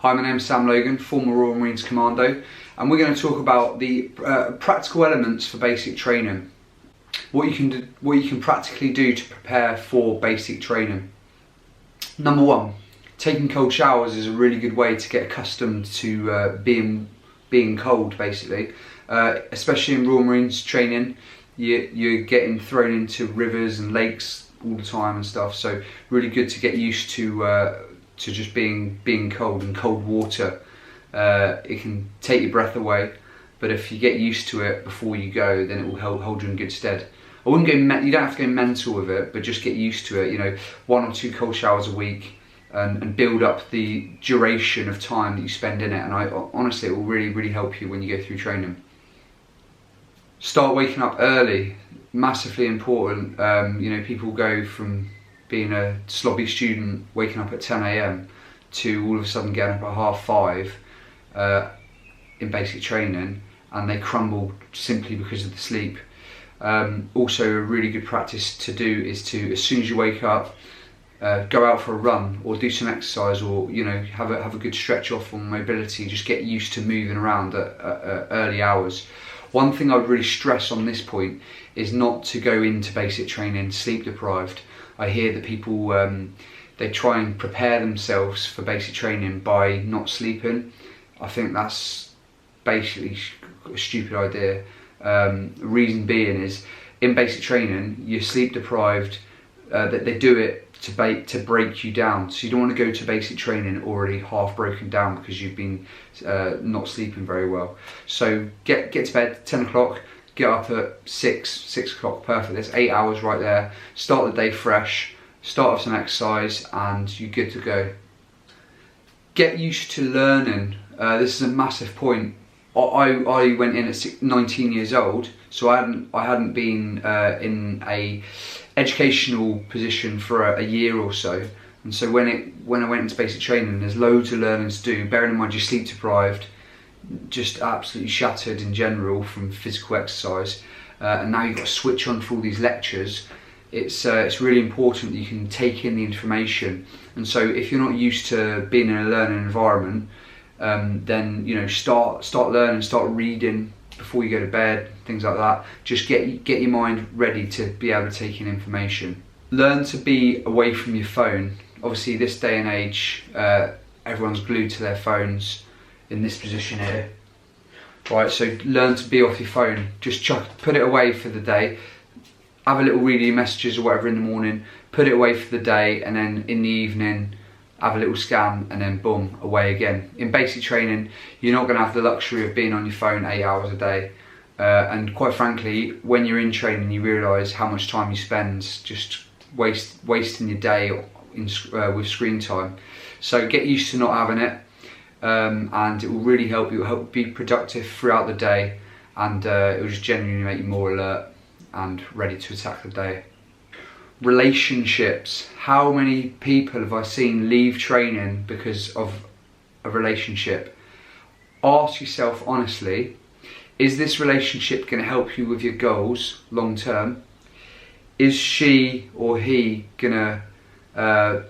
Hi, my name's Sam Logan, former Royal Marines Commando, and we're going to talk about the practical elements for basic training. What you can practically do to prepare for basic training. Number one, taking cold showers is a really good way to get accustomed to being cold, basically. Especially in Royal Marines training, you're getting thrown into rivers and lakes all the time and stuff, so really good to get used to just being cold and cold water. It can take your breath away, but if you get used to it before you go, then it will hold you in good stead. I wouldn't go, you don't have to go mental with it, but just get used to it. You know, 1 or 2 cold showers a week, and build up the duration of time that you spend in it. And honestly, it will really help you when you go through training. Start waking up early, massively important. You know, people go from being a slobby student waking up at 10 AM to all of a sudden getting up at 5:30 in basic training, and they crumble simply because of the sleep. Also, a really good practice to do is to, as soon as you wake up, go out for a run or do some exercise, or you know, have a good stretch off on mobility. Just get used to moving around at early hours. One thing I would really stress on this point is not to go into basic training sleep deprived. I hear that people they try and prepare themselves for basic training by not sleeping. I think that's basically a stupid idea. Reason being is, in basic training, you're sleep deprived. That they do it to break you down. So you don't want to go to basic training already half broken down because you've been not sleeping very well. So get to bed 10 o'clock. Get up at 6 o'clock, perfect. There's 8 hours right there. Start the day fresh, start off some exercise, and you're good to go. Get used to learning. This is a massive point. I went in at 19 years old, so I hadn't been in a educational position for a year or so. And so when I went into basic training, there's loads of learning to do. Bearing in mind you're sleep deprived, just absolutely shattered in general from physical exercise, and now you've got to switch on for all these lectures. It's really important that you can take in the information. And so if you're not used to being in a learning environment, then you know, start learning, start reading before you go to bed, things like that. Just get your mind ready to be able to take in information. Learn to be away from your phone. Obviously, this day and age, everyone's glued to their phones in this position here. Right, so learn to be off your phone. Just put it away for the day. Have a little read of your messages or whatever in the morning. Put it away for the day, and then in the evening, have a little scan, and then boom, away again. In basic training, you're not going to have the luxury of being on your phone 8 hours a day. And quite frankly, when you're in training, you realise how much time you spend just wasting your day with screen time. So get used to not having it, and it will really help you. It will help be productive throughout the day, and it will just genuinely make you more alert and ready to attack the day. Relationships. How many people have I seen leave training because of a relationship? Ask yourself honestly, is this relationship going to help you with your goals long term? Is she or he going to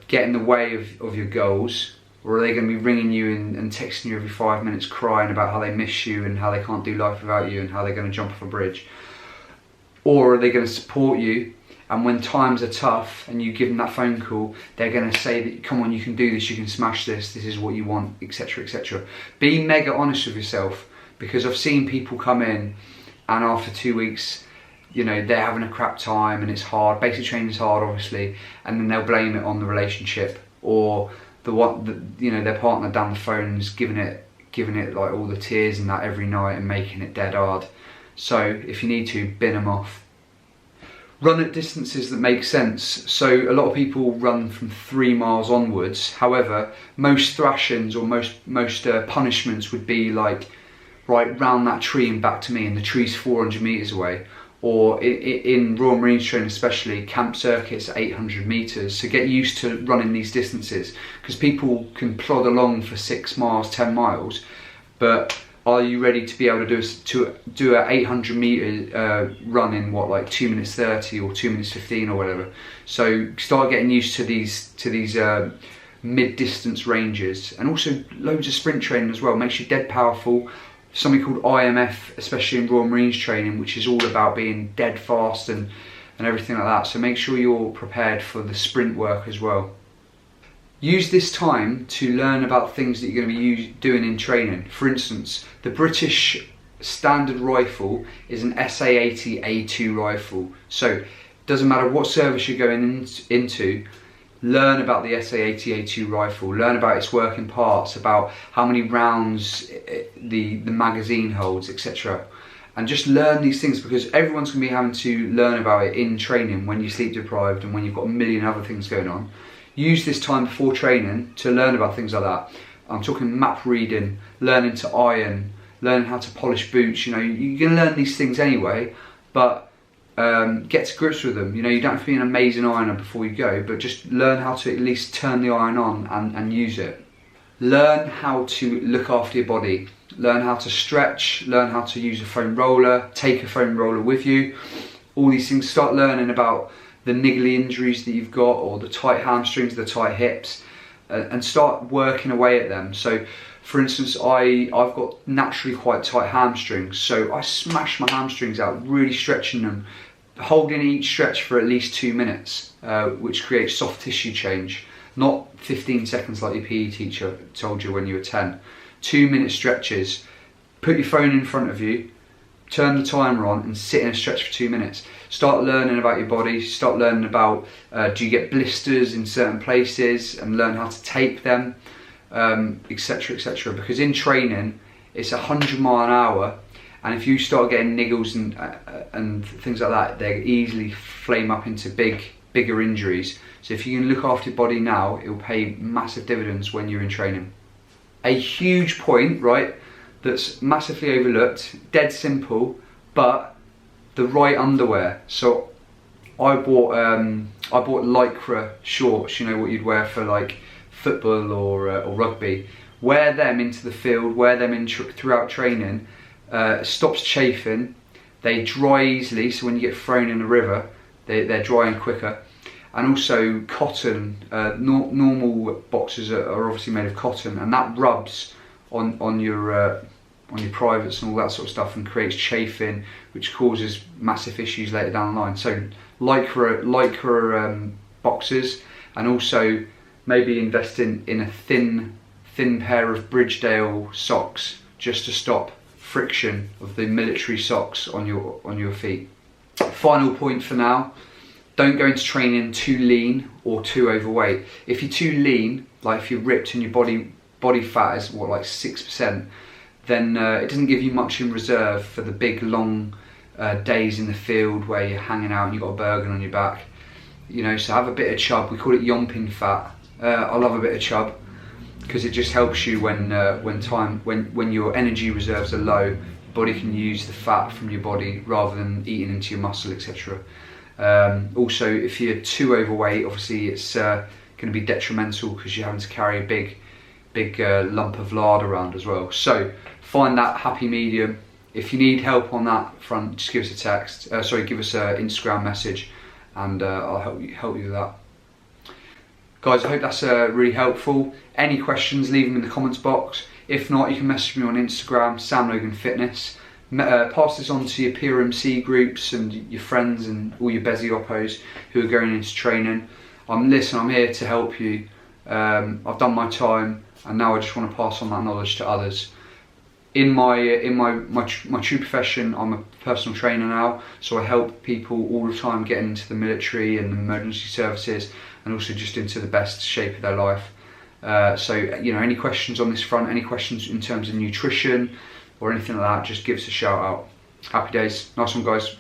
get in the way of your goals? Or are they going to be ringing you and texting you every 5 minutes crying about how they miss you and how they can't do life without you and how they're going to jump off a bridge? Or are they going to support you, and when times are tough and you give them that phone call, they're going to say that, come on, you can do this, you can smash this, this is what you want, etc, etc. Be mega honest with yourself, because I've seen people come in and after 2 weeks, you know, they're having a crap time and it's hard. Basic training is hard, obviously, and then they'll blame it on the relationship, or you know, their partner down the phone is giving it like all the tears and that every night and making it dead hard. So if you need to, bin them off. Run at distances that make sense. So a lot of people run from 3 miles onwards. However, most thrashings or most punishments would be like, right round that tree and back to me, and the tree's 400 metres away. Or in Royal Marines training especially, camp circuits at 800 metres. So get used to running these distances, because people can plod along for 6 miles, 10 miles, but are you ready to be able to do a 800 metre run in what, like 2 minutes 30 or 2 minutes 15 or whatever? So start getting used to these mid-distance ranges, and also loads of sprint training as well. Makes you dead powerful. Something called IMF, especially in Royal Marines training, which is all about being dead fast and everything like that. So make sure you're prepared for the sprint work as well. Use this time to learn about things that you're going to be doing in training. For instance, the British standard rifle is an SA80 A2 rifle. So it doesn't matter what service you're going into, learn about the SA80 A2 rifle, learn about its working parts, about how many rounds the magazine holds, etc. And just learn these things, because everyone's going to be having to learn about it in training when you're sleep deprived and when you've got a million other things going on. Use this time before training to learn about things like that. I'm talking map reading, learning to iron, learning how to polish boots. You know, you're going to learn these things anyway, but get to grips with them. You know, you don't have to be an amazing ironer before you go, but just learn how to at least turn the iron on and use it. Learn how to look after your body. Learn how to stretch, learn how to use a foam roller, take a foam roller with you. All these things. Start learning about the niggly injuries that you've got, or the tight hamstrings, the tight hips, and start working away at them. So for instance, I've got naturally quite tight hamstrings, so I smash my hamstrings out, really stretching them, holding each stretch for at least 2 minutes, which creates soft tissue change. Not 15 seconds like your PE teacher told you when you were 10. 2-minute stretches. Put your phone in front of you, turn the timer on and sit in a stretch for 2 minutes. Start learning about your body, start learning about do you get blisters in certain places, and learn how to tape them, etc, etc. Because in training it's 100 miles an hour, and if you start getting niggles and things like that, they easily flame up into bigger injuries. So if you can look after your body now, it will pay massive dividends when you're in training. A huge point, right, that's massively overlooked, dead simple, but the right underwear. So I bought lycra shorts, you know, what you'd wear for like football or rugby. Wear them into the field, wear them in throughout training. Stops chafing, they dry easily, so when you get thrown in a river, they're drying quicker. And also cotton, normal boxers are obviously made of cotton, and that rubs on your privates and all that sort of stuff, and creates chafing, which causes massive issues later down the line. So lycra boxers, and also maybe invest in a thin pair of Bridgedale socks, just to stop friction of the military socks on your feet. Final point for now. Don't go into training too lean or too overweight. If you're too lean, like if you're ripped and your body fat is what, like 6%, then it doesn't give you much in reserve for the big long days in the field where you're hanging out and you've got a burden on your back. You know, so have a bit of chub. We call it yomping fat. I love a bit of chub because it just helps you when your energy reserves are low. Your body can use the fat from your body rather than eating into your muscle, etc. Also, if you're too overweight, obviously it's going to be detrimental because you're having to carry a big lump of lard around as well. So find that happy medium. If you need help on that front, just give us a text. Give us an Instagram message, and I'll help you with that. Guys, I hope that's really helpful. Any questions, leave them in the comments box. If not, you can message me on Instagram, SAMLOGANFITNESS. Pass this on to your PRMC groups and your friends and all your Bezzy oppos who are going into training. Listen, I'm here to help you. I've done my time, and now I just want to pass on that knowledge to others. In my true profession, I'm a personal trainer now, so I help people all the time get into the military and the emergency services, and also just into the best shape of their life. So you know, any questions on this front, any questions in terms of nutrition or anything like that, just give us a shout out. Happy days. Nice one, guys.